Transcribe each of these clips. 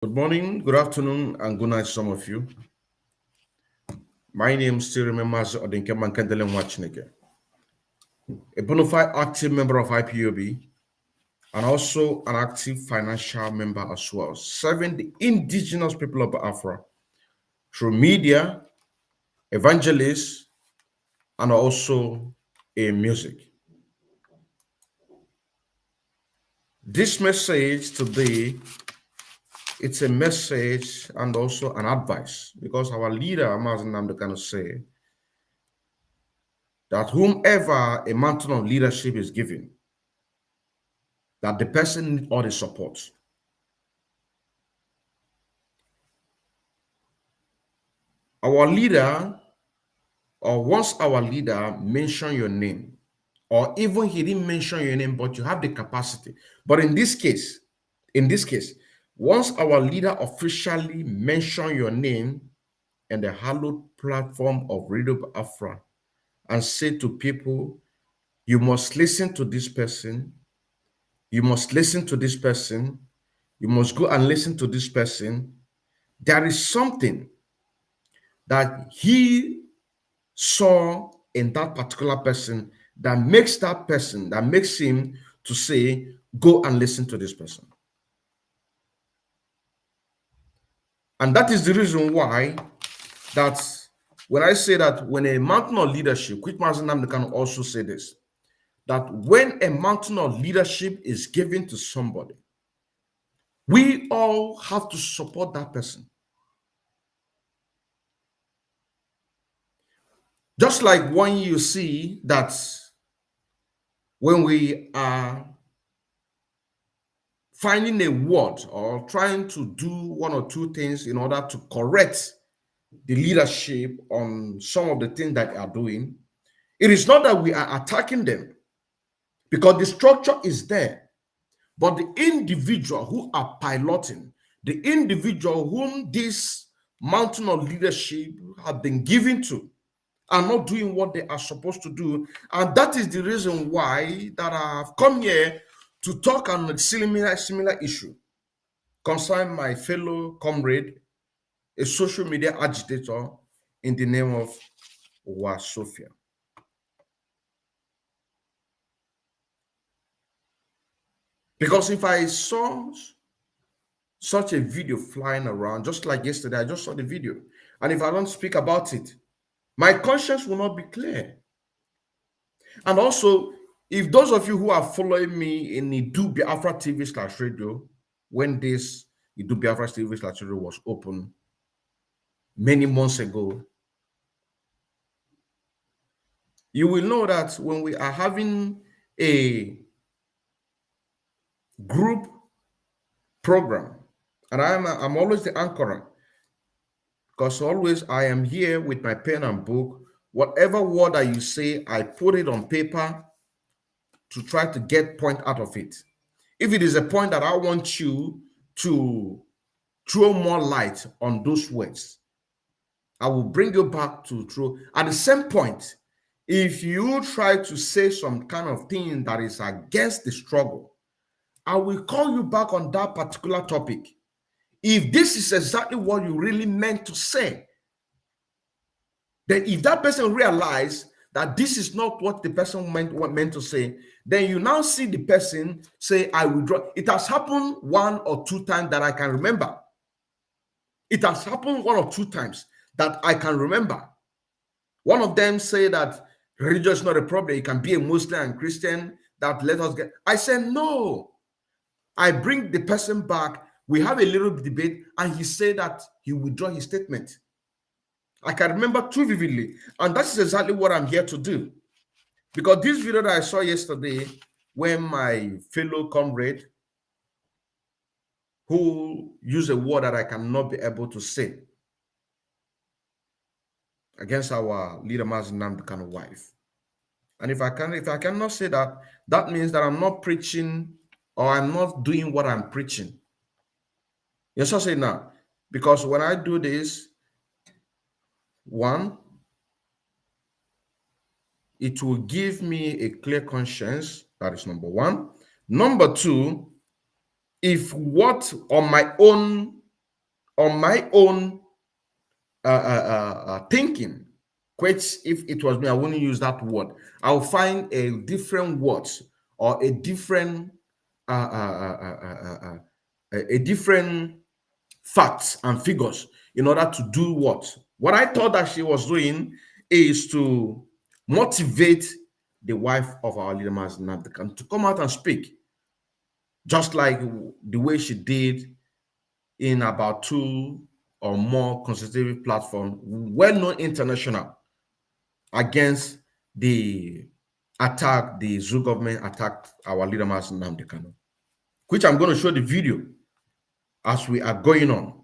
Good morning, good afternoon, and good night, some of you. My name still remains Mankandele, a bona fide active member of IPOB and also an active financial member as well, serving the indigenous people of Biafra through media, evangelists, and also in music. This message today, it's a message and also an advice because our leader, Mazi Nnamdi Kanus, say that whomever a mountain of leadership is given, that the person needs all the support. Our leader, or once our leader mention your name, or even he didn't mention your name, but you have the capacity. But in this case, once our leader officially mention your name in the hallowed platform of Radio Afra and say to people, you must listen to this person, you must listen to this person, you must go and listen to this person, there is something that he saw in that particular person that makes him to say, go and listen to this person. And that is the reason why that when I say that when a mountain of leadership, quick Mazi Nnamdi can also say this, that when a mountain of leadership is given to somebody, we all have to support that person. Just like when you see that when we are finding a word or trying to do one or two things in order to correct the leadership on some of the things that they are doing, it is not that we are attacking them because the structure is there, but the individual who are piloting, the individual whom this mountain of leadership have been given to, are not doing what they are supposed to do. And that is the reason why that I have come here to talk on a similar issue concerning my fellow comrade, a social media agitator in the name of Uwa Sofia. Because if I saw such a video flying around, just like yesterday, I just saw the video, and if I don't speak about it, my conscience will not be clear. And also, if those of you who are following me in Idu Biafra TV/radio, when this Idu Biafra TV/radio was open many months ago, you will know that when we are having a group program, and I'm always the anchorer, because always I am here with my pen and book. Whatever word that you say, I put it on paper to try to get point out of it. If it is a point that I want you to throw more light on those words, I will bring you back to throw. At the same point, if you try to say some kind of thing that is against the struggle, I will call you back on that particular topic. If this is exactly what you really meant to say, then if that person realized that this is not what the person meant to say, then you now see the person say, I withdraw. It has happened one or two times that I can remember. It has happened one or two times that I can remember. One of them say that religion is not a problem. It can be a Muslim and Christian that let us get. I said, no. I bring the person back. We have a little debate, and he said that he withdraw his statement. I can remember too vividly. And that is exactly what I'm here to do. Because this video that I saw yesterday, when my fellow comrade, who used a word that I cannot be able to say against our leader Mazi Nnamdi Kanus Wife. And if I cannot say that, that means that I'm not preaching or I'm not doing what I'm preaching. Yes, I say now. Because when I do this, one, it will give me a clear conscience. That is number one. Number two, if what on my own on my own thinking, which if it was me, I wouldn't use that word. I'll find a different words or a different a different facts and figures in order to do what? What I thought that she was doing is to motivate the wife of our leader, Mazi Nnamdi Kanus, to come out and speak, just like the way she did in about two or more constitutive platforms, well-known international, against the attack, the Zoo government attacked our leader, Mazi Nnamdi Kanus, which I'm going to show the video as we are going on.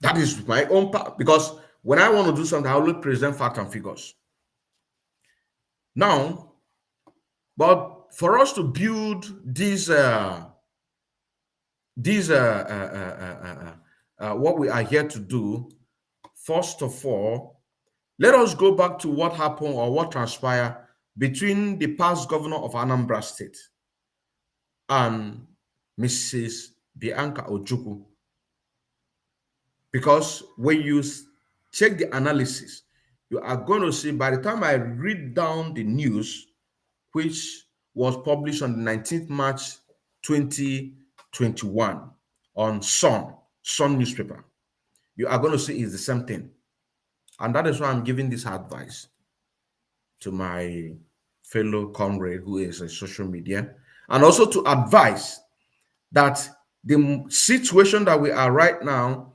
That is my own part, because when I want to do something, I always present facts and figures. Now, but for us to build these what we are here to do, first of all, let us go back to what happened or what transpired between the past governor of Anambra State and Mrs. Bianca Ojukwu. Because when you check the analysis, you are going to see, by the time I read down the news, which was published on the 19th March 2021 on Sun newspaper, you are going to see it's the same thing. And that is why I'm giving this advice to my fellow comrade who is a social media, and also to advise that the situation that we are right now,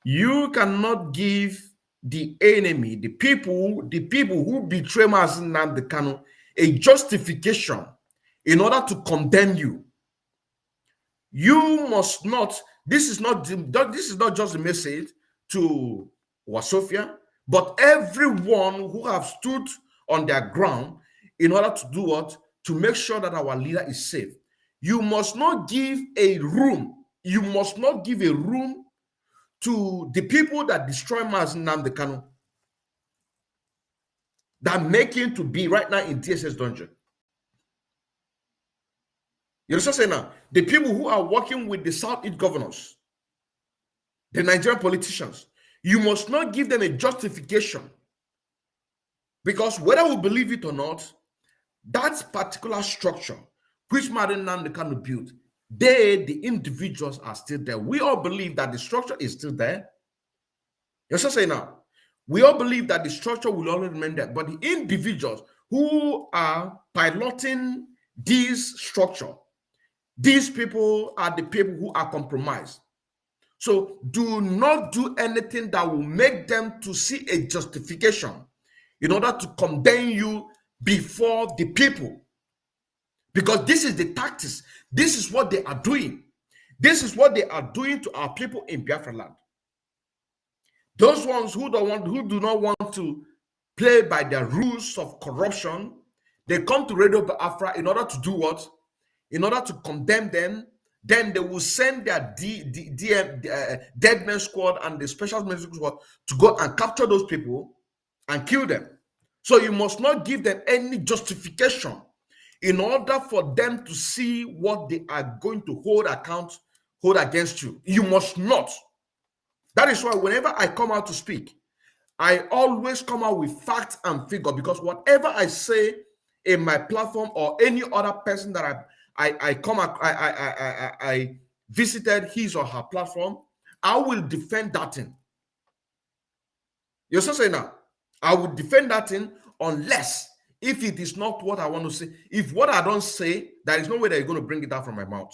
you cannot give the enemy, the people who betray Mazi Nnamdi Kanus, a justification in order to condemn you. You must not. This is not just a message to Uwa Sofia, but everyone who have stood on their ground in order to do what? To make sure that our leader is safe. You must not give a room. You must not give a room to the people that destroy Mazi Nnamdi Kanus, that make him to be right now in DSS dungeon. You understand saying now? The people who are working with the Southeast governors, the Nigerian politicians, you must not give them a justification, because whether we believe it or not, that particular structure which Mazi Nnamdi Kanus built, the individuals are still there. We all believe that the structure is still there. You understand saying now? We all believe that the structure will always remain there, but the individuals who are piloting this structure, these people are the people who are compromised. So do not do anything that will make them to see a justification in order to condemn you before the people. Because this is the tactics. This is what they are doing. This is what they are doing to our people in Biafra land. Those ones who do not want to play by the rules of corruption, they come to Radio Biafra in order to do what? In order to condemn them. Then they will send their dead man squad and the special military squad to go and capture those people and kill them. So you must not give them any justification in order for them to see what they are going to hold against you. You must not. That is why whenever I come out to speak, I always come out with facts and figure, because whatever I say in my platform or any other person that I visited his or her platform, I will defend that thing. You're so saying now, I will defend that thing unless if it is not what I want to say. If what I don't say, there is no way that you're going to bring it out from my mouth.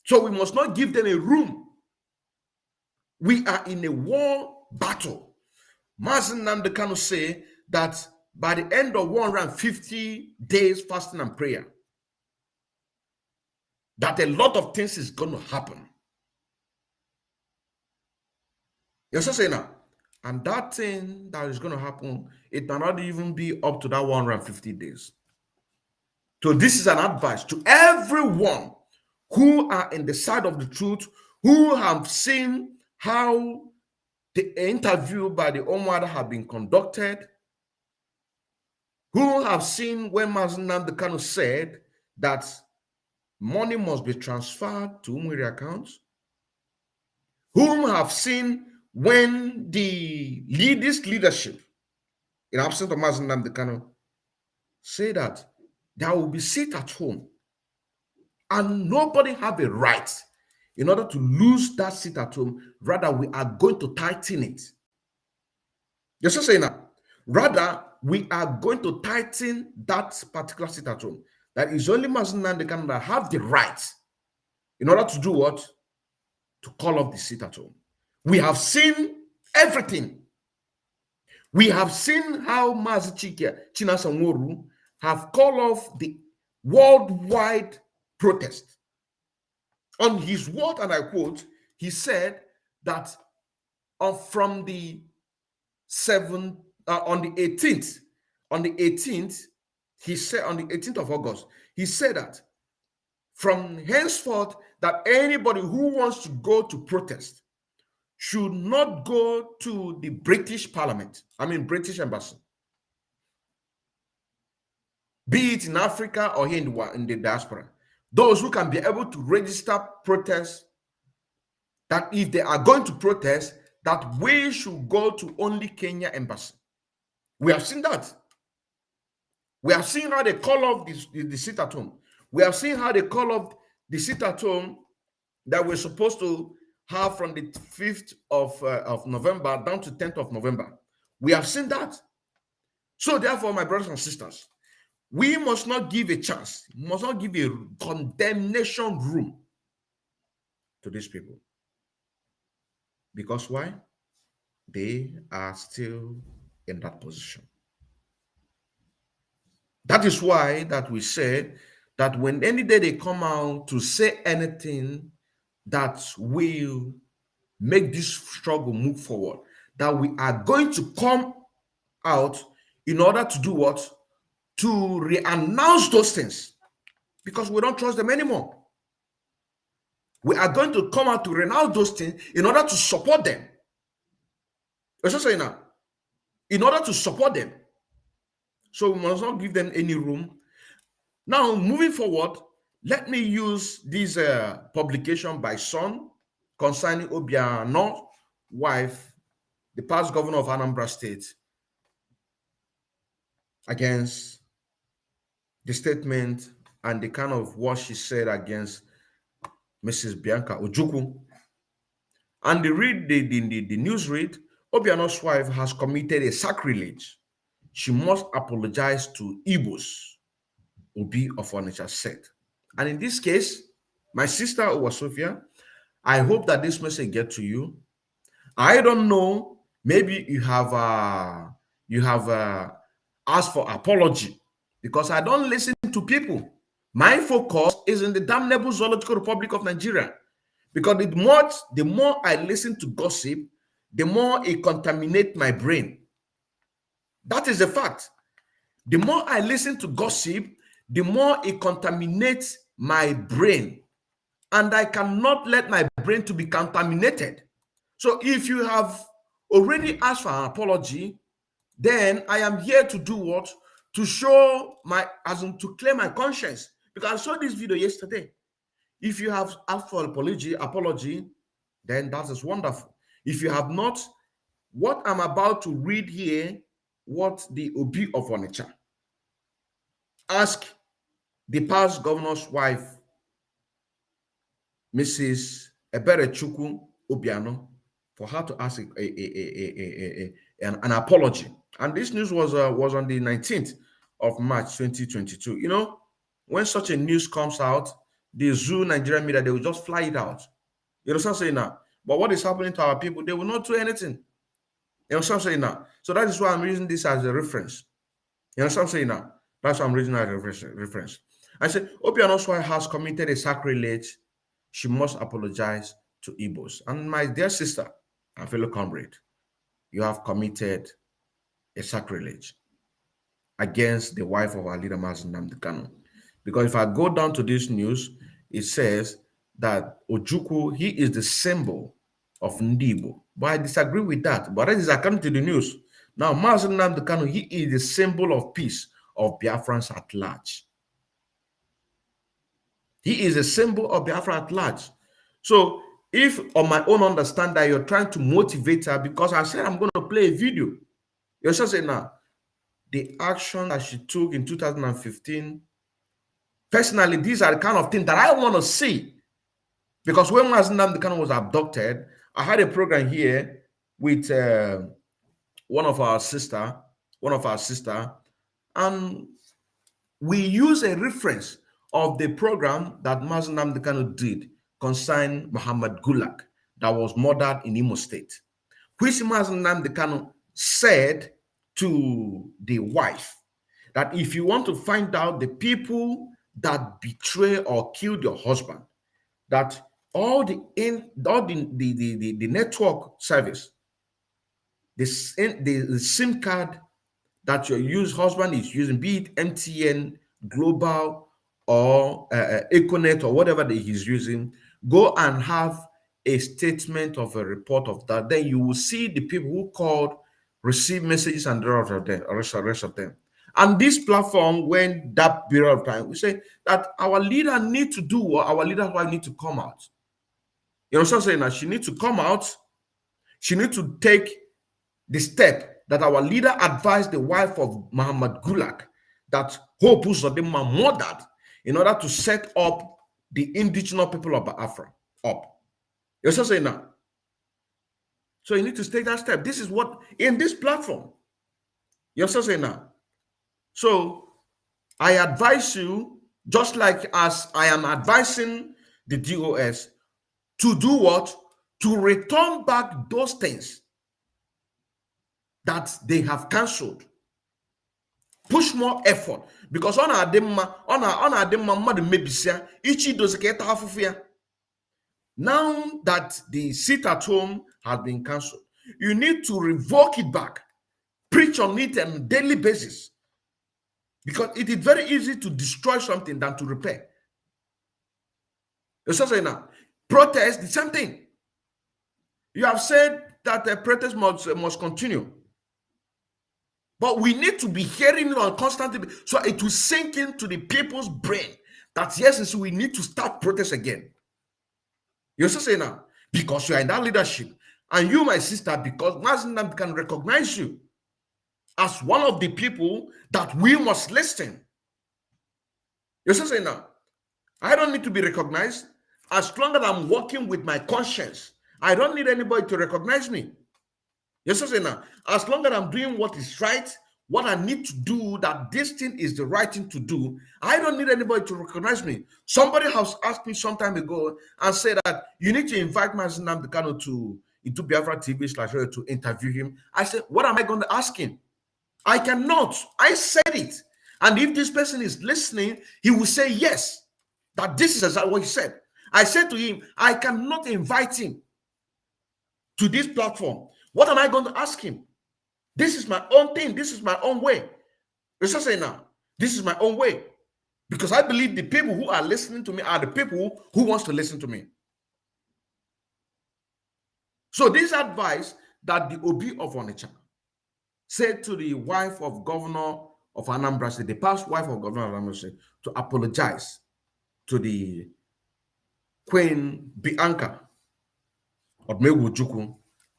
So we must not give them a room. We are in a war battle. Mazi Nnamdi Kanus say that by the end of 150 days fasting and prayer, that a lot of things is going to happen. You're so saying now, and that thing that is going to happen, it may not even be up to that 150 days. So this is an advice to everyone who are in the side of the truth, who have seen how the interview by the Omwada have been conducted, who have seen when Mazi Nnamdi Kanus said that money must be transferred to Umwiri accounts, whom have seen when this leadership, in absence of Mazi Nnamdi Kanu, say that there will be sit at home and nobody have a right in order to lose that seat at home. Rather, we are going to tighten it. You're still saying that? Rather, we are going to tighten that particular seat at home. That is only Mazi Nnamdi Kanu that have the right in order to do what? To call off the seat at home. We have seen everything. We have seen how Mazi Chinasa Nworu have called off the worldwide protest. On his word, and I quote, he said that from the 7th, on the 18th, he said on the 18th of August, he said that from henceforth that anybody who wants to go to protest should not go to the British Parliament, British Embassy, be it in Africa or here in the diaspora. Those who can be able to register protests, that if they are going to protest, that we should go to only Kenya Embassy. We have seen that. We have seen how they call off the sit at home. We have seen how they call off the sit at home that we're supposed to have from the 5th of November down to 10th of November. We have seen that. So therefore, my brothers and sisters, we must not give a chance, must not give a condemnation room to these people. Because why? They are still in that position. That is why that we say that when any day they come out to say anything that will make this struggle move forward, that we are going to come out in order to do what? To re-announce those things, because we don't trust them anymore. We are going to come out to renounce those things in order to support them. Let's just say now, in order to support them. So we must not give them any room. Now, moving forward, let me use this publication by Son concerning Uchenna wife, the past governor of Anambra State, against the statement and the kind of what she said against Mrs. Bianca Ojukwu. And the news read, Uchenna's wife has committed a sacrilege. She must apologize to Igbos, Obi of Onitsha said. And in this case, my sister Uwa Sofia, I hope that this message gets to you. I don't know, maybe you have asked for apology, because I don't listen to people. My focus is in the damnable Zoological Republic of Nigeria, because the more I listen to gossip, the more it contaminates my brain. That is a fact. The more I listen to gossip, the more it contaminates my brain. And I cannot let my brain to be contaminated. So if you have already asked for an apology, then I am here to do what? To show to clear my conscience. Because I saw this video yesterday. If you have asked for apology, then that is wonderful. If you have not, what I'm about to read here, what the Obi of Onitsha ask the past governor's wife, Mrs. Eberechukwu Obiano, for her to ask an apology. And this news was on the 19th of March 2022. You know, when such a news comes out, the Zoo Nigerian media, they will just fly it out. You know what I'm saying now? But what is happening to our people, they will not do anything. You know what I'm saying now? So that is why I'm using this as a reference. You know what I'm saying now? That's why I'm using as a reference. I said, Obiano's wife has committed a sacrilege. She must apologize to Igbos. And my dear sister and fellow comrade, you have committed a sacrilege against the wife of our leader, Mazi Nnamdi Kanu. Because if I go down to this news, it says that Ojukwu, he is the symbol of Ndibo. But I disagree with that. But that is according to the news. Now, Mazi Nnamdi Kanu, he is the symbol of peace of Biafrans at large. He is a symbol of Biafra at large. So if on my own understand that you're trying to motivate her, because I said I'm going to play a video, you're just saying now, the action that she took in 2015, personally, these are the kind of things that I want to see. Because when Mazi Nnamdi Kanu was abducted, I had a program here with one of our sister, and we use a reference of the program that Mazi Nnamdi Kanu did concerning Muhammad Gulag that was murdered in Imo State, which Mazi Nnamdi Kanu said to the wife that if you want to find out the people that betray or killed your husband, that all the network service, the SIM card that your husband is using, be it MTN, Global, or Econet, or whatever that he's using, go and have a statement of a report of that. Then you will see the people who called, receive messages, and the rest of them. And this platform, when that period of time, we say that our leader need to do what our leader's wife need to come out. You know what I'm saying? That she needs to come out. She needs to take the step that our leader advised the wife of Muhammad Gulag, that Hope Uzodinma murdered, in order to set up the indigenous people of Biafra up. You're still saying that? So you need to take that step. This is what, in this platform, you're still saying that. So I advise you, just like as I am advising the DOS, to do what? To return back those things that they have cancelled. Push more effort, because on our now that the sit at home has been cancelled, you need to revoke it back, preach on it on a daily basis, because it is very easy to destroy something than to repair. You're saying now, protest, the same thing. You have said that the protest must continue. But we need to be hearing it on constantly, so it will sink into the people's brain that yes, we need to start protest again. You're still saying now, because you are in that leadership, and you, my sister, because Mazi Nnamdi can recognize you as one of the people that we must listen. You're still saying now, I don't need to be recognized. As long as I'm working with my conscience, I don't need anybody to recognize me. Yes, sir, now, as long as I'm doing what is right, what I need to do, that this thing is the right thing to do, I don't need anybody to recognize me. Somebody has asked me some time ago and said that you need to invite Mazi Nnamdi Kanu to Biafra TV / to interview him. I said, what am I going to ask him? I cannot. I said it. And if this person is listening, he will say yes, that this is exactly what he said. I said to him, I cannot invite him to this platform. What am I going to ask him? This is my own thing. This is my own way. Let's just say now, this is my own way. Because I believe the people who are listening to me are the people who wants to listen to me. So this advice that the Obi of Onitsha said to the wife of Governor of Anambra State, the past wife of Governor of Anambra State, to apologize to the Queen Bianca Odumegwu,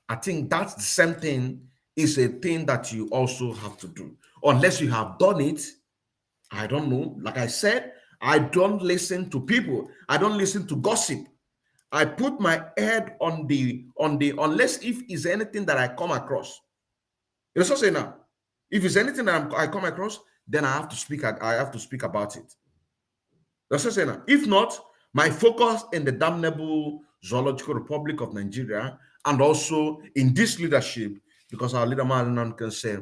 I think that's the same thing, is a thing that you also have to do. Unless you have done it, I don't know. Like I said, I don't listen to people. I don't listen to gossip. I put my head on the, unless if it's anything that I come across. You know what I'm saying now? If it's anything that I come across, then I have to speak about it. That's what I'm saying now. If not, my focus in the damnable Zoological Republic of Nigeria, and also in this leadership, because our leader man can say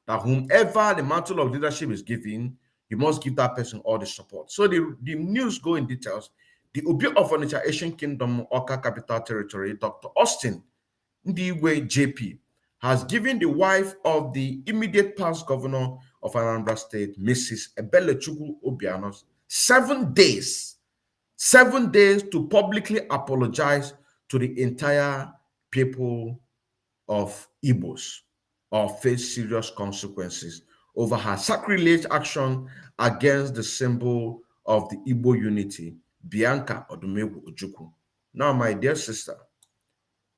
that whomever the mantle of leadership is given, you must give that person all the support. So the news go in details. The Obi of Onitsha Asian Kingdom, Oka Capital Territory, Dr. Austin Ndiwe JP, has given the wife of the immediate past governor of Anambra State, Mrs. Ebelechukwu Obianos, 7 days to publicly apologize to the entire people of Igbos, or face serious consequences over her sacrilege action against the symbol of the Igbo unity, Bianca Odumegwu Ojukwu. Now, my dear sister,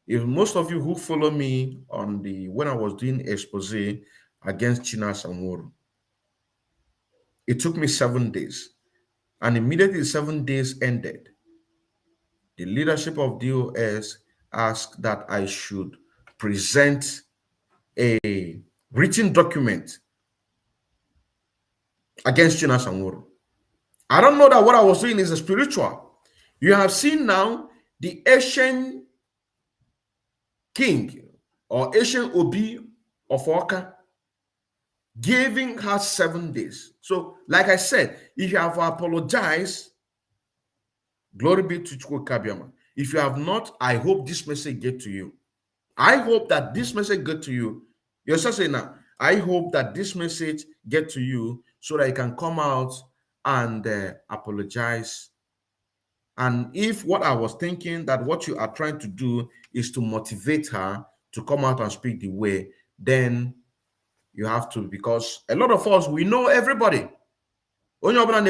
if most of you who follow me on when I was doing expose against Uchenna Okwu, it took me 7 days. And immediately the 7 days ended, the leadership of DOS asked that I should present a written document against Uchenna Okwu. I don't know that what I was doing is a spiritual. You have seen now the Asian king or Asian Obi of Oka giving her 7 days. So, like I said, if you have apologized, glory be to Chukwu Kabiama. If you have not, I hope this message get to you. I hope that this message get to you. You're just saying now, I hope that this message get to you so that you can come out and apologize. And if what I was thinking that what you are trying to do is to motivate her to come out and speak the way, then you have to, because a lot of us, we know everybody. Anybody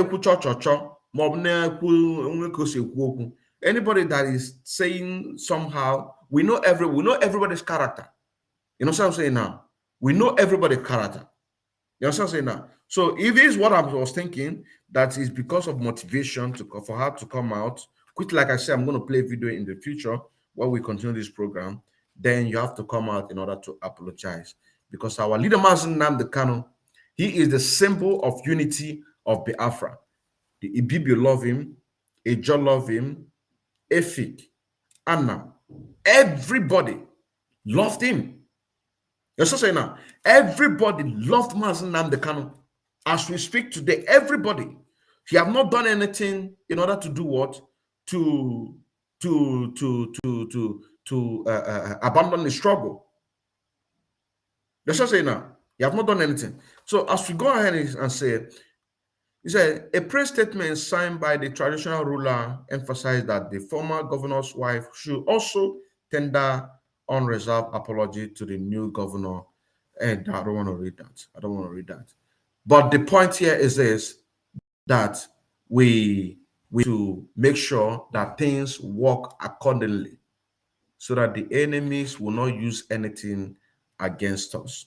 that is saying somehow, we know everybody's character. You know what I'm saying now? We know everybody's character. You know what I'm saying now? So if it is what I was thinking, that is because of motivation for her to come out, which, like I said, I'm going to play a video in the future while we continue this program, then you have to come out in order to apologize. Because our leader, Mazi Nnamdi Kanu, he is the symbol of unity of Biafra. The Ibibio love him, Ejo love him, Efik, Anna, everybody loved him. You're so saying now, everybody loved Mazi Nnamdi Kanu. As we speak today, everybody, he have not done anything in order to do what? To abandon the struggle. You're so saying now, you have not done anything. So as we go ahead and say, he said, a press statement signed by the traditional ruler emphasized that the former governor's wife should also tender unreserved apology to the new governor. And I don't want to read that. I don't want to read that. But the point here is this, that we to make sure that things work accordingly so that the enemies will not use anything against us.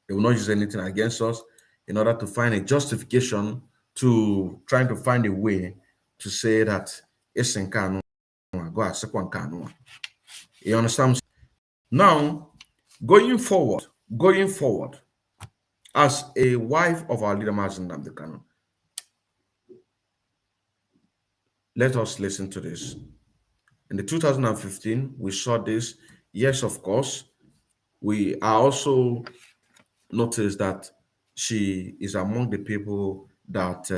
They will not use anything against us in order to find a justification to trying to find a way to say that it's in Kanu. You understand? Now, going forward, as a wife of our leader, Mazi Nnamdi Kanu, let us listen to this. In the 2015, we saw this. Yes, of course. We are also noticed that she is among the people that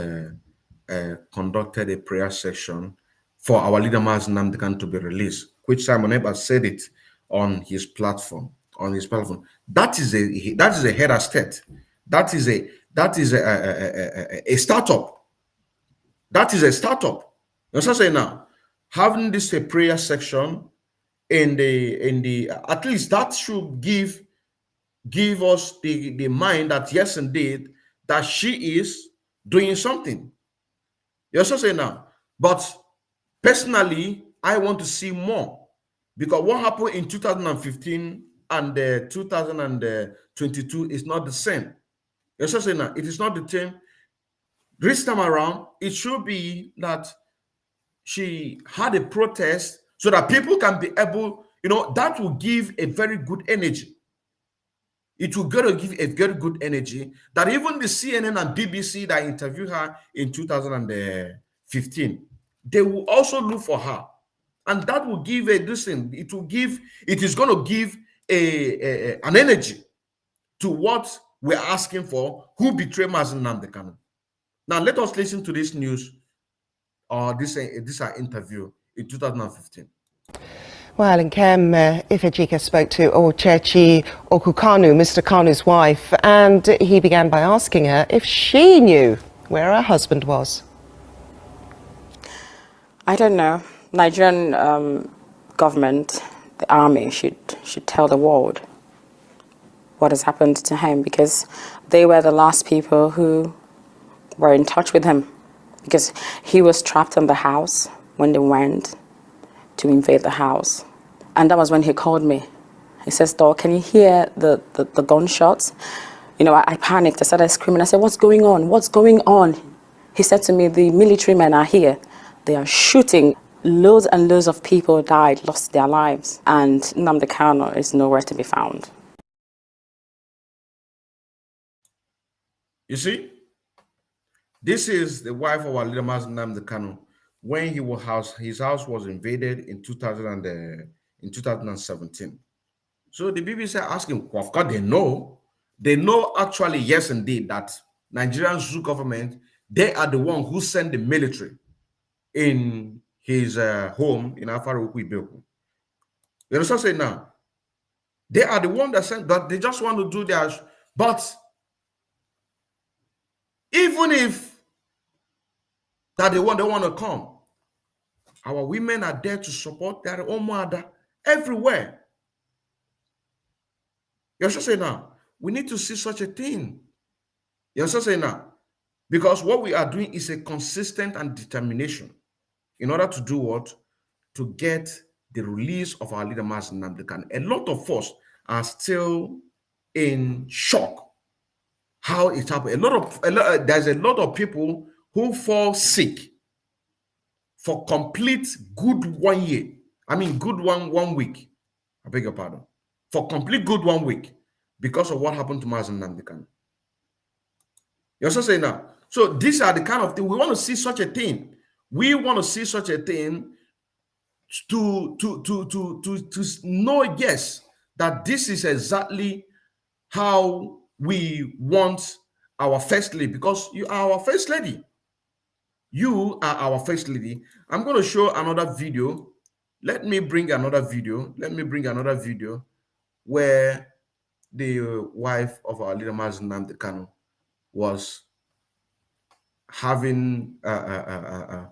conducted a prayer session for our leader Mazi Nnamdi Kanu to be released, which Simon Ebert said it on his platform. That is a head of state. That is a startup. That is a startup. You know what I'm saying now? Having this a prayer section in the at least that should give us the mind that yes, indeed, that she is doing something. You're so saying now. But personally, I want to see more, because what happened in 2015 and 2022 is not the same. You're so saying now, it is not the same. This time around, it should be that she had a protest so that people can be able, that will give a very good energy. It will give a very good energy that even the CNN and BBC that interviewed her in 2015, they will also look for her. And that will give it is going to give an energy to what we're asking for, who betrayed Mazi Nnamdi Kanu. Now, let us listen to this news or this interview in 2015. Well, in Kem, Ifejika spoke to Uchenna Okwu Kanu, Mr. Kanu's wife, and he began by asking her if she knew where her husband was. I don't know. Nigerian government, the army, should tell the world what has happened to him, because they were the last people who were in touch with him because he was trapped in the house when they went to invade the house. And that was when he called me. He says, "Dog, can you hear the gunshots?" I panicked. I started screaming. I said, "What's going on? What's going on?" He said to me, "The military men are here. They are shooting." Loads and loads of people died, lost their lives. And Nnamdi Kanu is nowhere to be found. You see, this is the wife of our leader, Mazi Nnamdi Kanu, when his house was invaded in 2017. So the BBC are asking, of course they know. They know actually, yes, indeed, that Nigerian Zoo government, they are the one who sent the military in his home in Afaruku Ibeku. You understand saying now? They are the one that sent that. They just want to do their, but even if that they want to come, our women are there to support their own mother everywhere. You understand saying now? We need to see such a thing. You understand saying now? Because what we are doing is a consistent and determination in order to do what? To get the release of our leader, Mazi Nnamdi Kanu. A lot of us are still in shock how it happened. There's a lot of people who fall sick for complete good 1 year. I mean, good 1 week. I beg your pardon. For complete good 1 week because of what happened to Mazi Nnamdi Kanu. You're also saying now. So these are the kind of thing we want to see such a thing. We want to see such a thing to know, yes, that this is exactly how we want our first lady, because you are our first lady. You are our first lady. I'm going to show another video. Let me bring another video. Where the wife of our leader, Mazi Nnamdi Kanu, was having the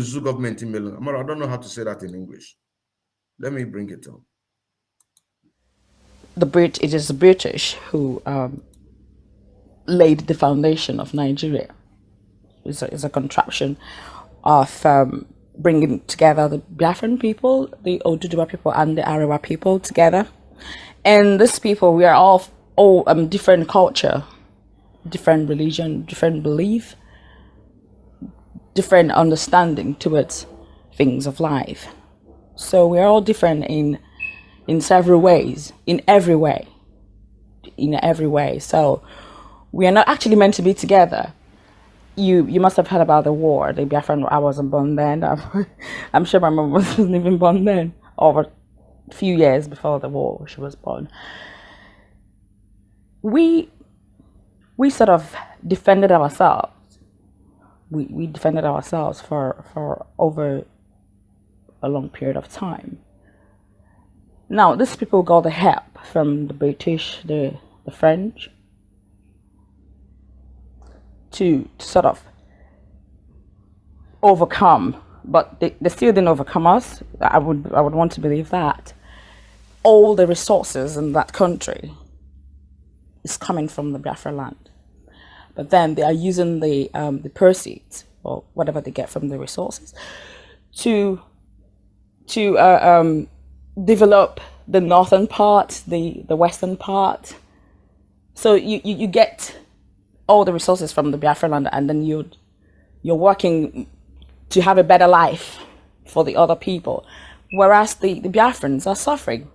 Zoo government in Melon. I don't know how to say that in English. Let me bring it up. It is the British who laid the foundation of Nigeria. It's a contraption of bringing together the Biafran people, the Oduduwa people, and the Arewa people together. And these people, we are all different culture, different religion, different belief, different understanding towards things of life. So we are all different in several ways, in every way. So we are not actually meant to be together. You must have heard about the war, the Biafran. I wasn't born then. I'm sure my mom wasn't even born then, or a few years before the war she was born. We sort of defended ourselves. We defended ourselves for over a long period of time. Now, these people got the help from the British, the French, to sort of overcome, but they still didn't overcome us. I would want to believe that all the resources in that country is coming from the Biafra land, but then they are using the proceeds or whatever they get from the resources to develop the northern part, the western part. So you get all the resources from the Biafra land, and then you're working to have a better life for the other people, whereas the Biafrans are suffering.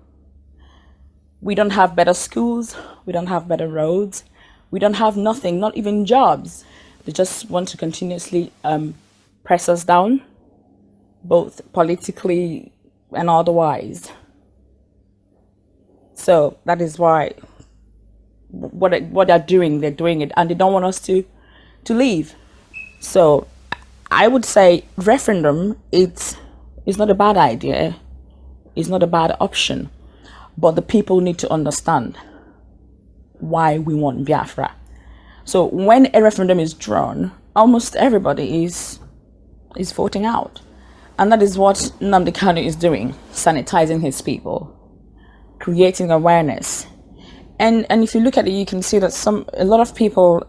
We don't have better schools, we don't have better roads, we don't have nothing, not even jobs. They just want to continuously press us down, both politically and otherwise. So that is why what they're doing it, and they don't want us to leave. So I would say referendum, it's not a bad idea, it's not a bad option, but the people need to understand why we want Biafra. So when a referendum is drawn, almost everybody is voting out, and that is what Nnamdi Kanu is doing, sanitizing his people, creating awareness. And if you look at it, you can see that a lot of people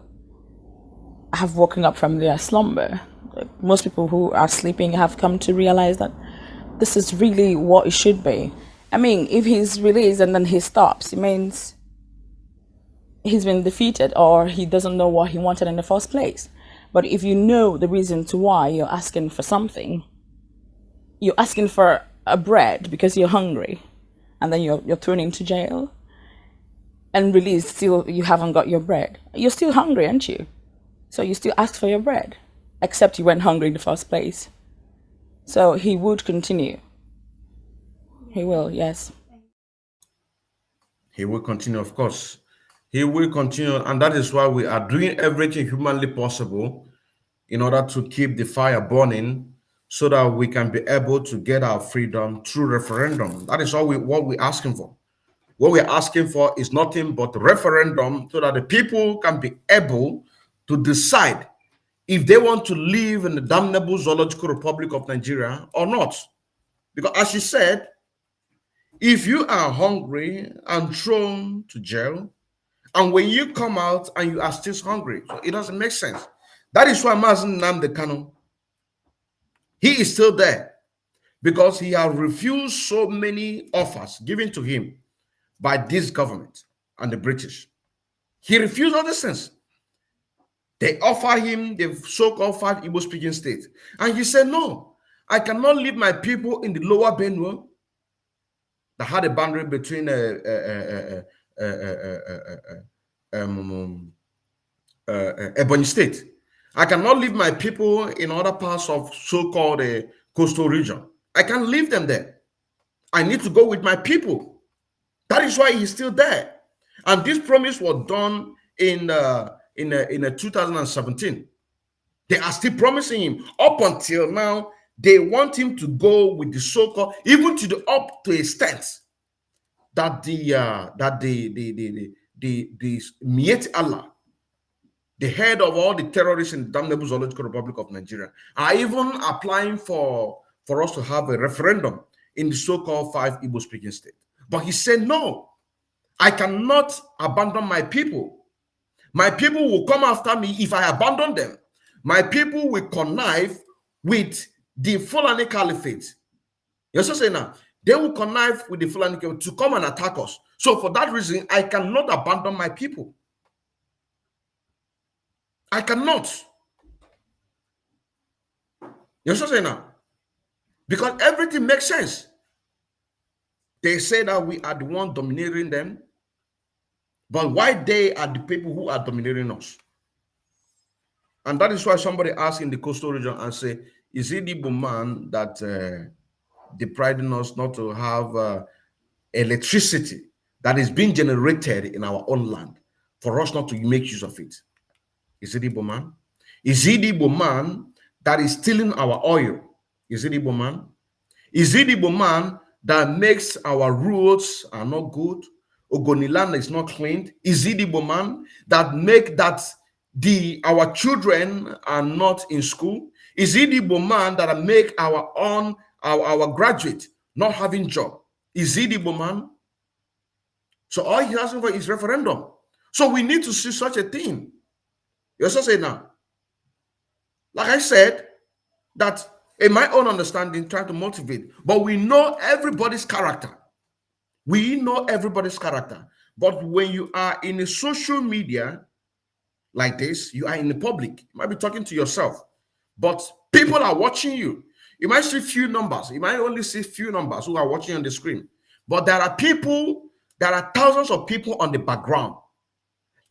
have woken up from their slumber. Most people who are sleeping have come to realize that this is really what it should be. I mean, if he's released and then he stops, it means he's been defeated or he doesn't know what he wanted in the first place. But if you know the reason to why you're asking for something, you're asking for a bread because you're hungry, and then you're thrown into jail and released, still you haven't got your bread. You're still hungry, aren't you? So you still ask for your bread, except you went hungry in the first place. So he would continue. He will, yes. He will continue, of course. He will continue, and that is why we are doing everything humanly possible in order to keep the fire burning so that we can be able to get our freedom through referendum. That is all what we're asking for. What we're asking for is nothing but referendum so that the people can be able to decide if they want to live in the damnable zoological republic of Nigeria or not. Because as she said, if you are hungry and thrown to jail, and when you come out and you are still hungry, so it doesn't make sense. That is why Mazi Nnamdi Kanu, he is still there, because he has refused so many offers given to him by this government and the British. He refused all these things. They offer him the so-called 5 Igbo-speaking states. And he said, no, I cannot leave my people in the lower Benue that had a boundary between Ebonyi State. I cannot leave my people in other parts of so-called coastal region. I can't leave them there. I need to go with my people. That is why he's still there. And this promise was done in 2017. They are still promising him. Up until now, they want him to go with the so-called, even to the up to a extent that the Miet Allah, the head of all the terrorists in the damnable zoological republic of Nigeria, are even applying for us to have a referendum in the so-called 5 Igbo-speaking state. But he said, no, I cannot abandon my people. My people will come after me if I abandon them. My people will connive with the Fulani Caliphate. You're so saying now, they will connive with the Fulani Caliphate to come and attack us. So for that reason, I cannot abandon my people. I cannot. You're so saying now, because everything makes sense. They say that we are the one dominating them, but why they are the people who are dominating us? And that is why somebody asked in the coastal region and say, is it the Igbo man that depriving us not to have electricity that is being generated in our own land for us not to make use of it? Is it the Igbo man? Is it the Igbo man that is stealing our oil? Is it the Igbo man? Is it the Igbo man that makes our roads are not good? Ogoniland is not cleaned? Is it the Igbo man that make that our children are not in school? Is it the Igbo man that make our graduate not having job? Is it the Igbo man? So all he's asking for is referendum. So we need to see such a thing. You also say now, like I said, that in my own understanding, trying to motivate, but we know everybody's character. We know everybody's character. But when you are in a social media like this, you are in the public. You might be talking to yourself, but people are watching you. You might see few numbers. You might only see few numbers who are watching on the screen. But there are thousands of people on the background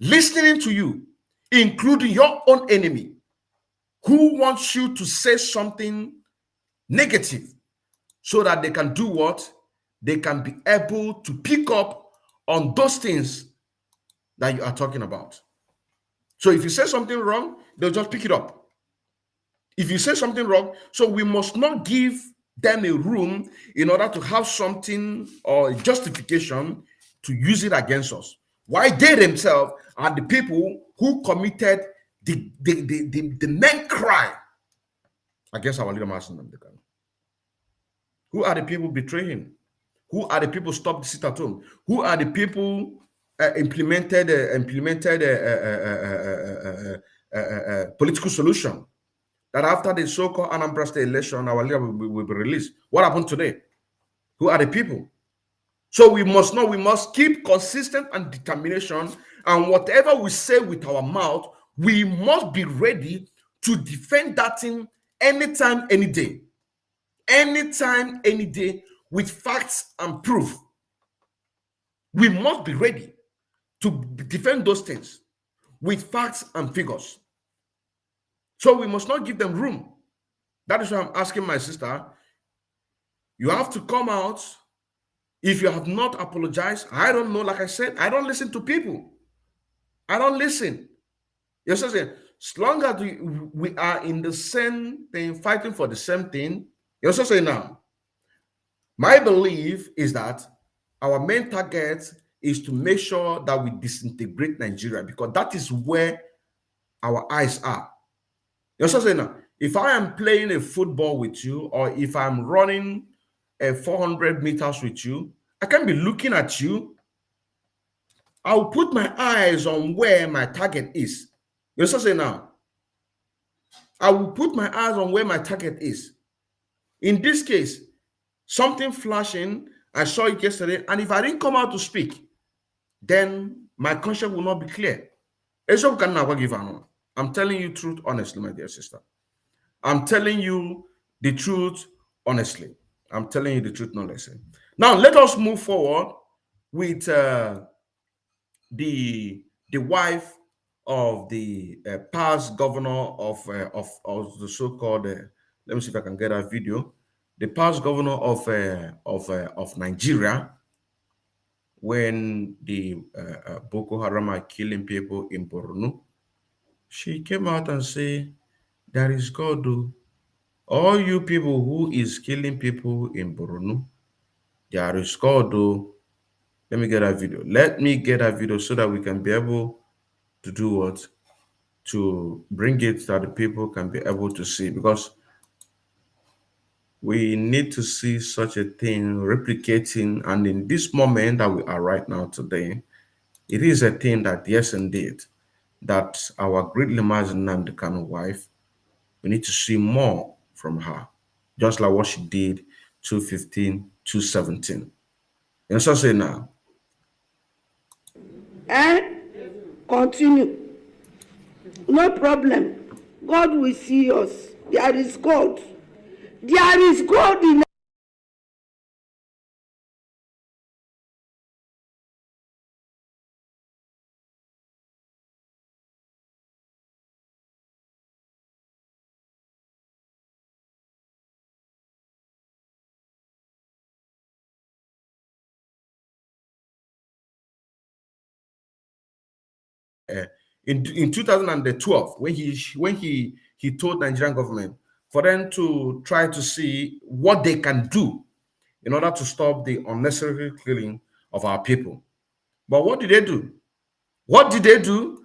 listening to you, including your own enemy, who wants you to say something negative so that they can do what? They can be able to pick up on those things that you are talking about. So if you say something wrong, they'll just pick it up. If you say something wrong, so we must not give them a room in order to have something or a justification to use it against us. Why they themselves are the people who committed the main crime against our leader, Mazi Nnamdi Kanu. Who are the people betraying him? Who are the people stopped the sit at home? Who are the people implemented political solution. That after the so-called Anambra State election, our leader will be released. What happened today? Who are the people? So we must know, we must keep consistent and determination. And whatever we say with our mouth, we must be ready to defend that thing anytime, any day. Anytime, any day, with facts and proof. We must be ready to defend those things with facts and figures. So we must not give them room. That is why I'm asking my sister, you have to come out. If you have not apologized, I don't know. Like I said, I don't listen to people. I don't listen. You're saying, as long as we are in the same thing, fighting for the same thing, you're saying now, my belief is that our main target is to make sure that we disintegrate Nigeria, because that is where our eyes are. You're saying now, if I am playing a football with you, or if I'm running a 400 meters with you, I can be looking at you. I'll put my eyes on where my target is. You saying now, I will put my eyes on where my target is. In this case, something flashing, I saw it yesterday, and if I didn't come out to speak, then my conscience will not be clear. I'm telling you truth honestly, my dear sister. I'm telling you the truth honestly. I'm telling you the truth honestly. Now, let us move forward with the wife of the past governor of the so-called let me see if I can get a video. The past governor of Nigeria, when the Boko Haram are killing people in Borno, she came out and said, "There is God, though. All you people who is killing people in Borno, there is God, though." Let me get a video. Let me get a video so that we can be able to do what? To bring it so that the people can be able to see, because we need to see such a thing replicating. And in this moment that we are right now today, it is a thing that, yes, indeed, that our great Mazi Nnamdi Kanus wife, we need to see more from her, just like what she did 2015, 2017. And so say now. And continue. No problem. God will see us. There is God. There is God in In 2012, when he told Nigerian government for them to try to see what they can do in order to stop the unnecessary killing of our people. But what did they do? What did they do?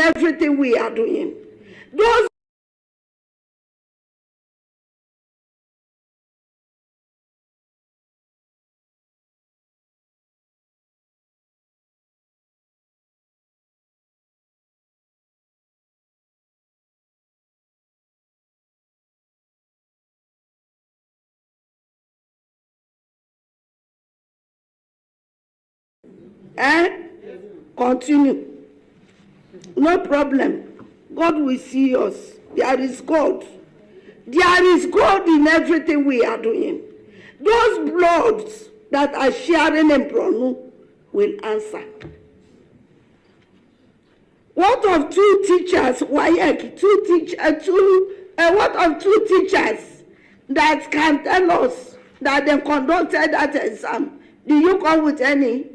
everything we are doing. Those and continue. No problem. God will see us. There is God. There is God in everything we are doing. Those bloods that are sharing in Bronu will answer. What of two teachers, WAEC, what of two teachers that can tell us that they conducted that exam? Do you come with any?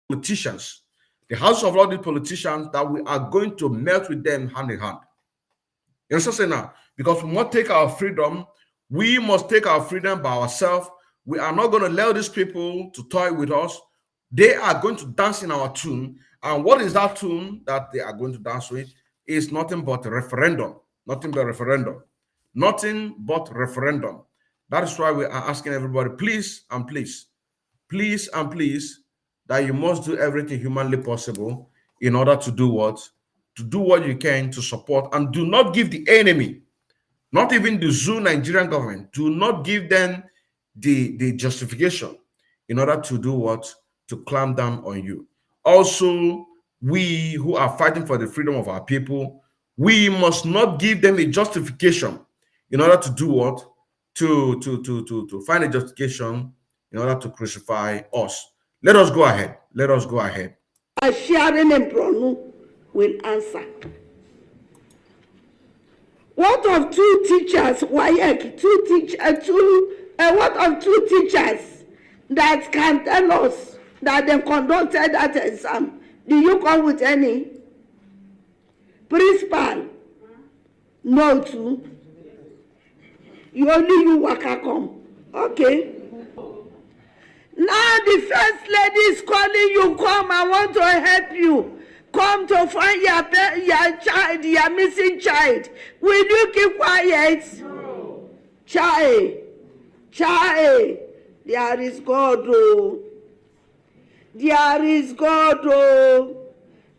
politicians, the house of all these politicians, that we are going to melt with them hand in hand. You understand now? Because we must take our freedom. We must take our freedom by ourselves. We are not going to allow these people to toy with us. They are going to dance in our tune. And what is that tune that they are going to dance with? Is nothing but a referendum. Nothing but referendum. Nothing but referendum. That is why we are asking everybody, please and please, please and please, that you must do everything humanly possible in order to do what? To do what you can to support, and do not give the enemy, not even the zoo Nigerian government, do not give them the justification in order to do what? To clamp down on you. Also, we who are fighting for the freedom of our people, we must not give them a justification in order to do what? To find a justification in order to crucify us. Let us go ahead. Let us go ahead. Sharing and Bronu will answer. What of two teachers? What of two teachers that can tell us that they conducted that exam? Do you come with any? Principal? No, too. You waka come. Okay. Now the first lady is calling you. Come, I want to help you. Come to find your child, your missing child. Will you keep quiet? No. Child, there is God, oh. There is God, oh.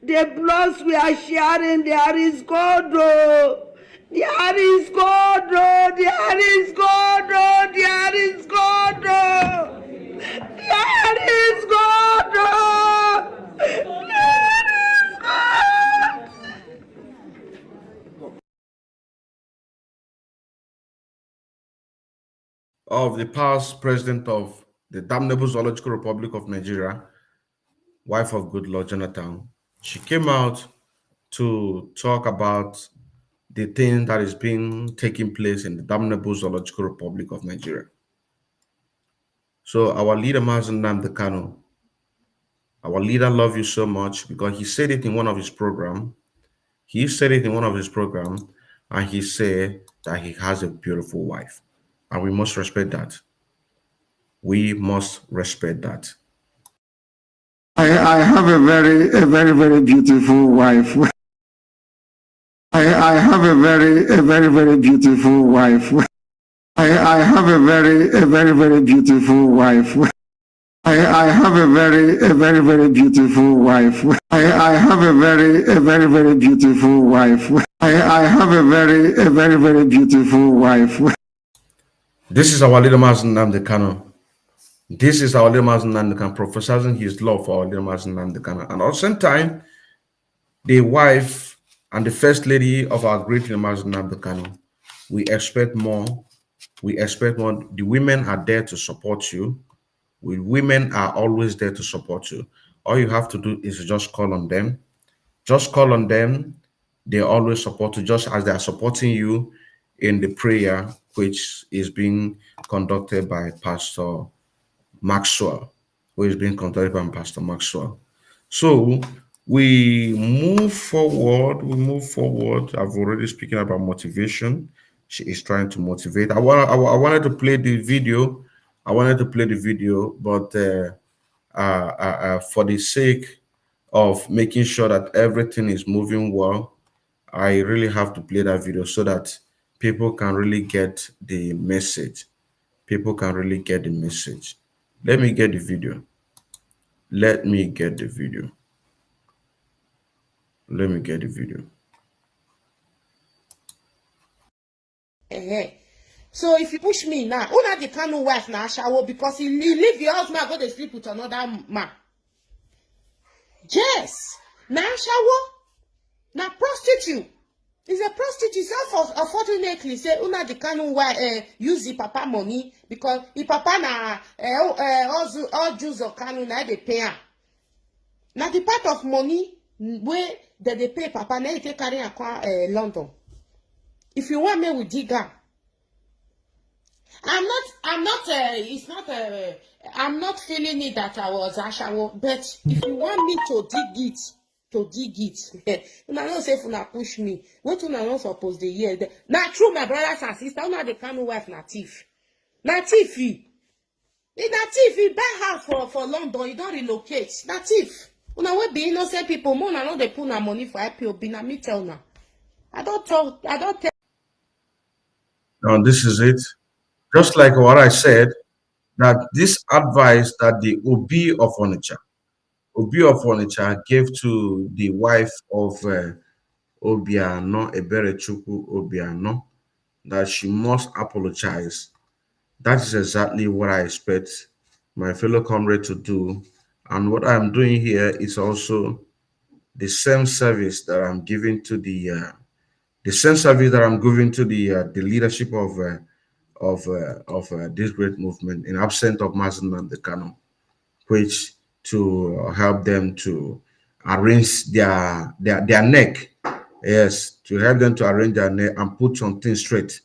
The bloods we are sharing, there is God, oh. There is God, oh. There is God, oh. There is God, oh. There is God, oh. There is God. Of the past president of the damnable Zoological Republic of Nigeria, wife of good Lord Jonathan, she came out to talk about the thing that is being taking place in the damnable Zoological Republic of Nigeria. So our leader, Mazi Nnamdi Kanu, our leader love you so much, because he said it in one of his programs. He said it in one of his programs, and he said that he has a beautiful wife. And we must respect that. We must respect that. I have a very beautiful wife. I have a very beautiful wife. I have a very beautiful wife. I have a very beautiful wife. I have a very beautiful wife. I have a very beautiful wife. This is our leader, Mazi Nnamdi Kanu. This is our leader, Mazi Nnamdi Kanu, professing his love for our leader, Mazi Nnamdi Kanu. And at the same time, the wife and the first lady of our great leader, Mazi Nnamdi Kanu, we expect more. We expect more. The women are there to support you. Women are always there to support you. All you have to do is just call on them. Just call on them. They always support you, just as they are supporting you in the prayer, which is being conducted by Pastor Maxwell, who is being conducted by Pastor Maxwell. So we move forward. I've already spoken about motivation. She is trying to motivate. I wanted to play the video. But for the sake of making sure that everything is moving well, I really have to play that video so that people can really get the message. People can really get the message. Let me get the video. Let me get the video. So if you push me now, Una the Kanu wife now shower because he leave your husband go to sleep with another man. Yes, now shower, now prostitute. Is a prostitute. So unfortunately, say Una the Kanu wife use the papa money because the papa na all Jews of Kanu now they pay her. Now the part of money where they pay papa now they take carry London. If you want me with digger. I'm not feeling it that I was Ashawo, but if you want me to dig it, una know say if una push me, what una not supposed to hear. Na true, my brothers and sisters, una the Kanu wife na thief. Na thief he. Na thief, he buy house for London, he don't relocate. Na thief. Una will be innocent people, more na know they put na money for IPOB, na me tell na. I don't tell. Now, this is it. Just like what I said, that this advice that the Obi of Onitsha gave to the wife of Obiano, Eberechukwu Obiano, that she must apologize. That is exactly what I expect my fellow comrade to do. And what I'm doing here is also the same service that I'm giving to the leadership of this great movement in absence of Mazi Nnamdi Kanu, which to help them to arrange their neck. Yes, to help them to arrange their neck and put something straight.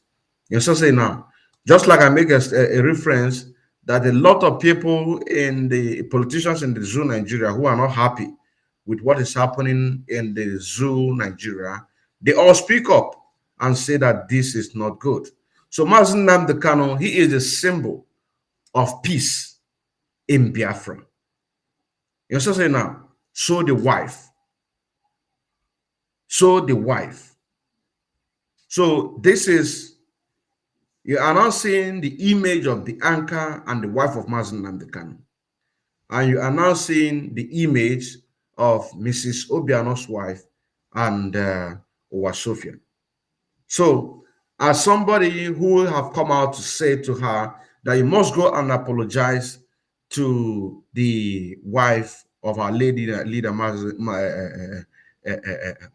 You know, say now, just like I make a reference that a lot of people in the politicians in the zoo Nigeria who are not happy with what is happening in the zoo Nigeria, they all speak up and say that this is not good. So Mazi Nnamdi Kanu, he is a symbol of peace in Biafra. You know, say now, so the wife. So this is, you are now seeing the image of the anchor and the wife of Mazi Nnamdi Kanu. And you are now seeing the image of Mrs. Obiano's wife and Uwa Sofia. So, as somebody who have come out to say to her that you must go and apologize to the wife of our leader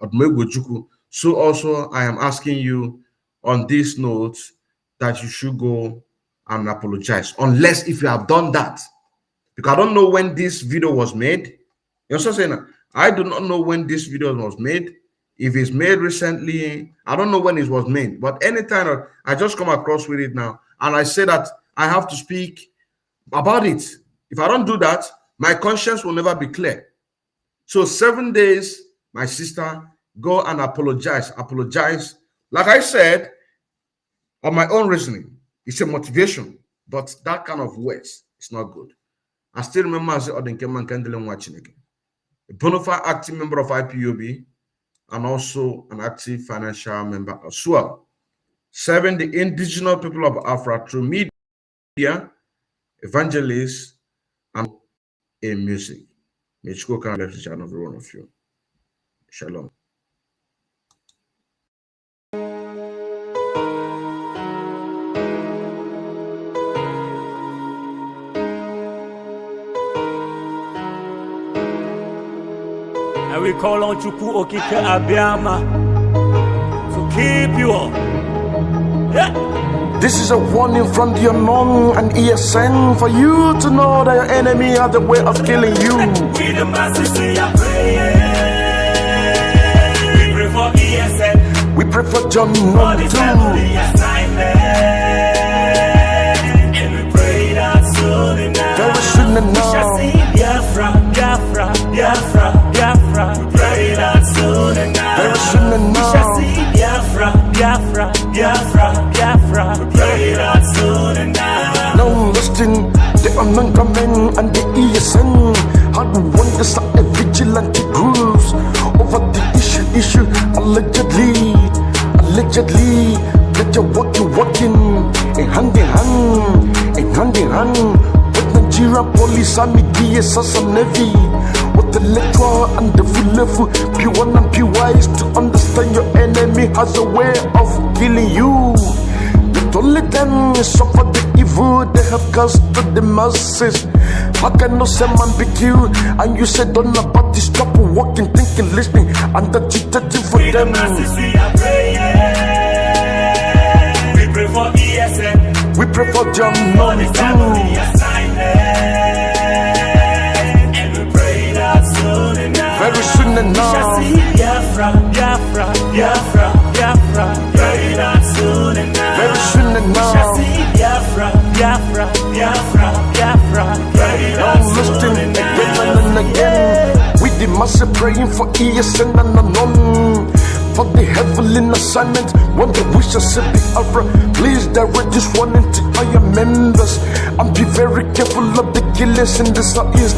Odumegwu, so also I am asking you on this note that you should go and apologize, unless if you have done that, because I don't know when this video was made. You're also saying I do not know when this video was made. If it's made recently, I don't know when it was made, but anytime I just come across with it now, and I say that I have to speak about it. If I don't do that, my conscience will never be clear. So 7 days, my sister, go and apologize. Like I said, on my own reasoning, it's a motivation, but that kind of words, it's not good. I still remember as a bona fide active member of IPOB, and also an active financial member as well, serving the indigenous people of Africa through media, evangelists, and in music. May God bless each and every one of you. Shalom. And we call on Chukwu Okike Abiyama to keep you up. Yeah. This is a warning from the unknown and ESN for you to know that your enemy has a way of killing you. We the masses say a prayer. We pray for ESN. We pray for John For number the 2. family assignment. And we pray that soon enough Very soon we shall enough. see Biafra. We pray that soon enough Very soon we shall enough. see Biafra. We pray that soon enough. Now listen, the unknown government and the ESN had wonders at a vigilante groups over the issue allegedly that you're working hand in hand with Nigerian police, army, DSS and Navy, with the electoral and the full level P1 and P-wise to understand your enemy has a way of killing you. Not only them suffer the evil they have caused to the masses. How can no say man be killed and you say don't about this? Stop walking, thinking, listening and agitating for We the them. masses, we are praying. We pray for ESN. We pray for John For the family number 2. assignment. And we pray that soon enough Very soon we shall enough. see Biafra. We pray that soon enough Very soon we shall enough. see Biafra. Biafra, Biafra, Now listen again and again. We the massive praying for years and anon. For the heavenly assignment, when the wish us to be over, please direct this one into all your members. And be very careful of the killers in the southeast.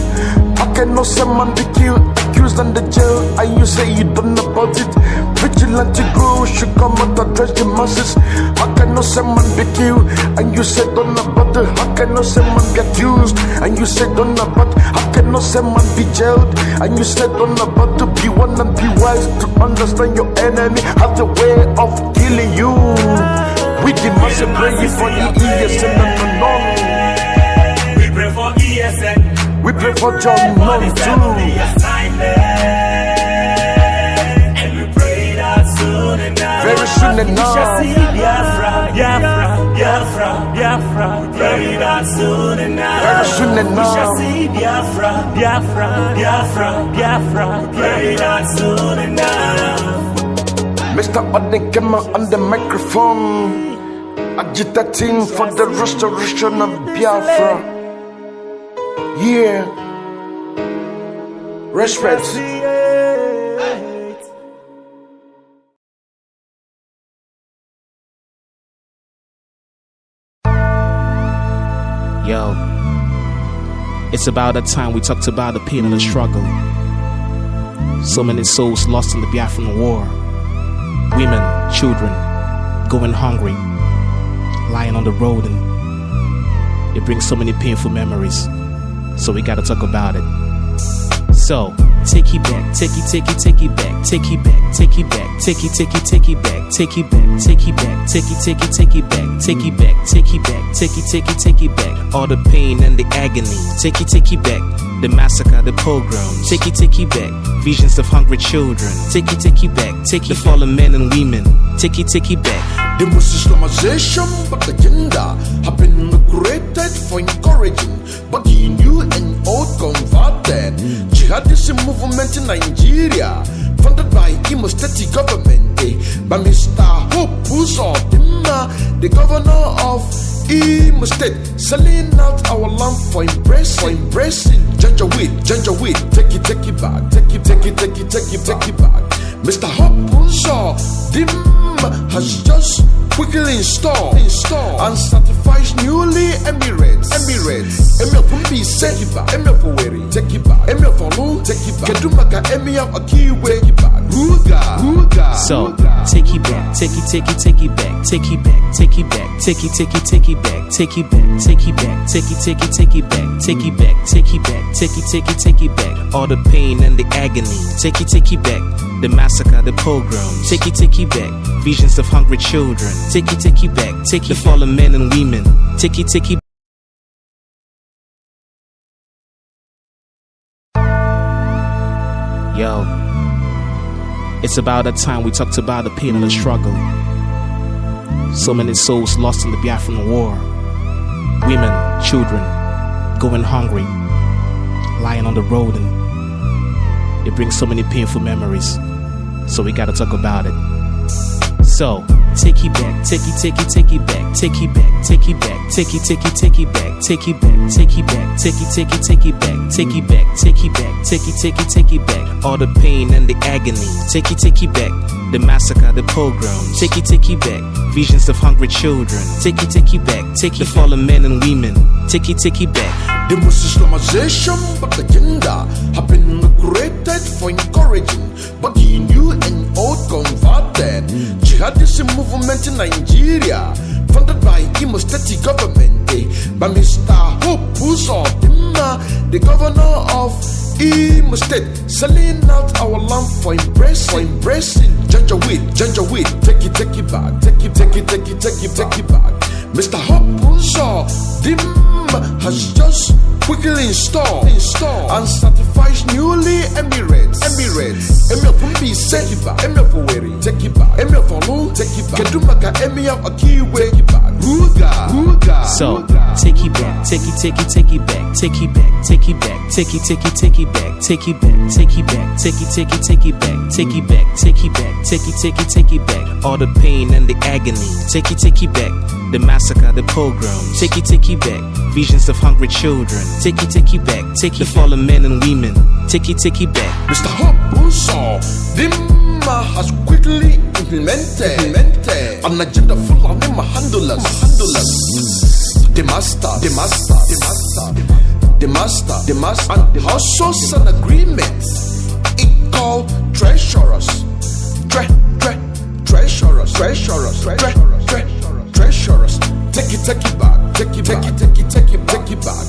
I cannot say man be killed, accused and the jail, and you say you don't know about it. Vigilante group should come out and address the masses. How cannot say man be killed, and you say don't know about it. How cannot say man be accused, and you say don't know about it. How cannot say man be jailed, and you say don't know about to be one and be wise to understand your enemy have the way of killing you. We demand to pray for the ESN and the non. We pray for ESN. We pray for John None too. And we pray that soon enough. Very soon enough. We shall see Biafra, Biafra, Biafra, Biafra. Pray that soon enough. Very soon enough. We shall see Biafra, Biafra, Biafra, Biafra. Pray that soon enough. Mr. Odenkema on the microphone, agitating for the restoration of Biafra. Yeah. Respect. Yo, it's about that time we talked about the pain and the struggle. So many souls lost in the Biafran war. Women, children, going hungry, lying on the road, and it brings so many painful memories. So we gotta talk about it. So take it back, take it back, take it back, take it back, take it back, take it back, take it back, take it back, take it back, take it back, take it back, take it back, take it back. All the pain and the agony, take it back. The massacre, the pogrom, take it back. Visions of hungry children, take it back. Take the fallen men and women, take it back. The Muslimization but agenda have been created for encouraging but the new and old converted jihadist movement in Nigeria, funded by Imo State government, by Mr. Hope Uzodinma, the governor of Imo State, selling out our land for embracing Janjaweed, take it back, take it back. Mr. Hope Uzodinma has just quickly installed and certifies newly Emirates. Emir Pumbi, take it back. Emir Poweri, take it back. Emir Fonu, take it back. Kedumaka Emir Akiwe, take it back. Ruga. So take it back, take it back, take it back, take it back, take it back, take it back, take it back, take it back, take it back, take it back, take it back, take it back. All the pain and the agony, take it back. The massacre, the pogrom, take it back. Visions of hungry children, take it back. Take the fallen men and women, take it back. Yo, it's about that time we talked about the pain and the struggle. So many souls lost in the Biafran war. Women, children, going hungry, lying on the road, and it brings so many painful memories. So we gotta talk about it. So take it back, take it back, take it back, take it back, take it back, take it back, take it back, take it back, take it back, take it back, take it back, take it back. All the pain and the agony, take it back. The massacre, the pogrom, take it back. Visions of hungry children, take it back. Take the fallen men and women, take it back. The Muslimization but agenda have been created for encouraging but the new and old converted jihadist movement in Nigeria, funded by Imo State government, by Mr. Hope Uzodinma, the governor of Imo State, selling out our land for embracing Janjaweed, take it back, take it back. Mr. Hope Uzodinma has just quickly installed and certifies newly Emirates. Emir Pumbi, take it back. Emir Poweri, take it back. Emir Fonu, take it back. Kedumaka Emir Akiwe, take it back. So take it back, take it back, take it back, take it back, take it back, take it back, take it back, take it back, take it back, take it back, take it back, take it back. All the pain and the agony, take it back. The massacre, the pogrom, take it back. Visions of hungry children, take it back. Take the fallen men and women, take it back. Mr. Hobuso, Dimma has quickly implemented an agenda full of them handlers. The master, and also an agreement. It called treasurers. Treasurers.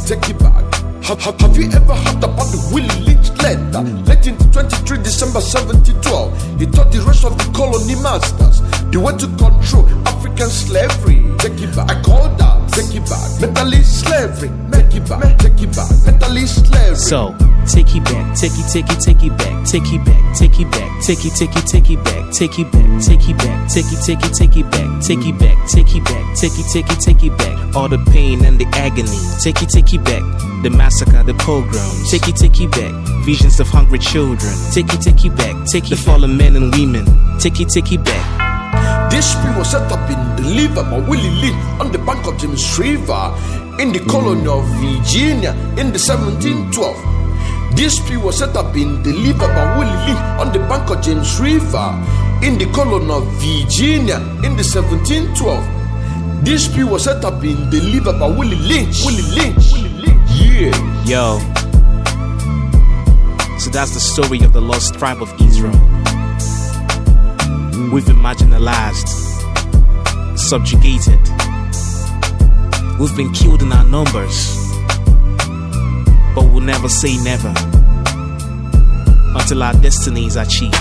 Take it back. Have you ever heard about the Willie Lynch letter? Dating 23 December 1712. He taught the rest of the colony masters the way to control African slavery. Take it back. I call that take it back. Mentalist slavery. Take it back. Mentalist slavery. So take it back, take it back, take it back, take it back, take it back, take it back, take it back, take it back, take it back, take it back, take it back. All the pain and the agony, take it back. The massacre, the pogrom, take it back. Visions of hungry children, take it back. Take the fallen men and women, take it back. This tree was set up in the liver by Willie Lynch on the bank of James River in the colony of Virginia in the 1712. This tree was set up in the liver by Willie Lynch on the bank of James River in the colony of Virginia in the 1712. This tree was set up in the liver by Willie Lynch. Yeah. Yo. So that's the story of the lost tribe of Israel. We've been marginalized, subjugated. We've been killed in our numbers. But we'll never say never until our destiny is achieved.